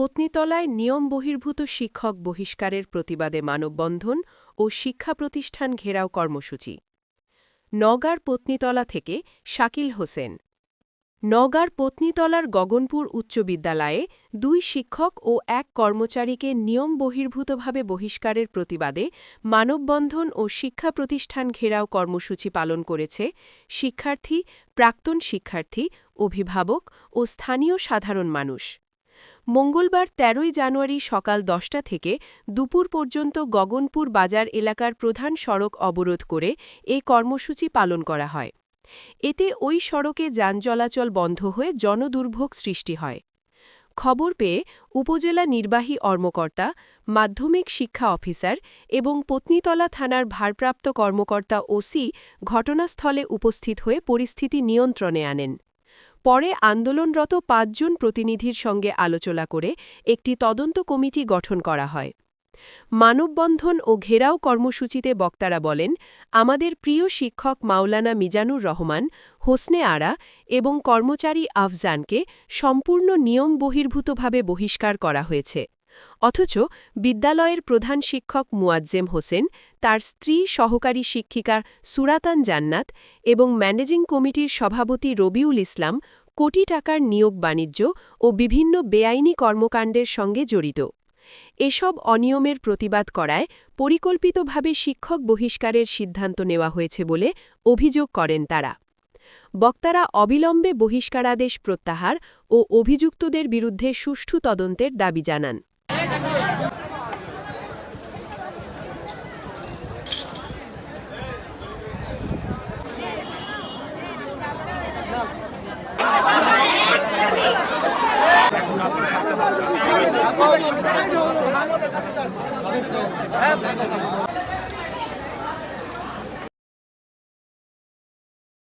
পত্নীতলায় নিয়ম বহির্ভূত শিক্ষক বহিষ্কারের প্রতিবাদে মানববন্ধন ও শিক্ষা প্রতিষ্ঠান ঘেরাও কর্মসূচি। নওগাঁর পত্নীতলা থেকে শাকিল হোসেন। নওগাঁর পত্নীতলার গগনপুর উচ্চ বিদ্যালয়ে ২ শিক্ষক ও ১ কর্মচারীকে নিয়ম বহির্ভূতভাবে বহিষ্কারের প্রতিবাদে মানববন্ধন ও শিক্ষা প্রতিষ্ঠান ঘেরাও কর্মসূচি পালন করেছে শিক্ষার্থী, প্রাক্তন শিক্ষার্থী, অভিভাবক ও স্থানীয় সাধারণ মানুষ। মঙ্গলবার ১৩ জানুয়ারি সকাল ১০টা থেকে দুপুর পর্যন্ত গগনপুর বাজার এলাকার প্রধান সড়ক অবরোধ করে এ কর্মসূচি পালন করা হয়। এতে ওই সড়কে যান চলাচল বন্ধ হয়ে জনদুর্ভোগ সৃষ্টি হয়। খবর পেয়ে উপজেলা নির্বাহী কর্মকর্তা, মাধ্যমিক শিক্ষা অফিসার এবং পত্নীতলা থানার ভারপ্রাপ্ত কর্মকর্তা ওসি ঘটনাস্থলে উপস্থিত হয়ে পরিস্থিতি নিয়ন্ত্রণে আনেন। পরে আন্দোলনরত ৫ জন প্রতিনিধির সঙ্গে আলোচনা করে একটি তদন্ত কমিটি গঠন করা হয়। মানববন্ধন ও ঘেরাও কর্মসূচিতে বক্তারা বলেন, আমাদের প্রিয় শিক্ষক মাওলানা মিজানুর রহমান, হোসনে আরা এবং কর্মচারী আফজানকে সম্পূর্ণ নিয়ম বহির্ভূতভাবে বহিষ্কার করা হয়েছে। অথচ বিদ্যালয়ের প্রধান শিক্ষক মুয়াজ্জেম হোসেন, তার স্ত্রী সহকারী শিক্ষিকা সুরাতান জান্নাত এবং ম্যানেজিং কমিটির সভাপতি রবিউল ইসলাম কোটি টাকার নিয়োগ বাণিজ্য ও বিভিন্ন বেআইনি কর্মকাণ্ডের সঙ্গে জড়িত। এসব অনিয়মের প্রতিবাদ করায় পরিকল্পিতভাবে শিক্ষক বহিষ্কারের সিদ্ধান্ত নেওয়া হয়েছে বলে অভিযোগ করেন তারা। বক্তারা অবিলম্বে বহিষ্কারাদেশ প্রত্যাহার ও অভিযুক্তদের বিরুদ্ধে সুষ্ঠু তদন্তের দাবি জানান। হ্যাঁ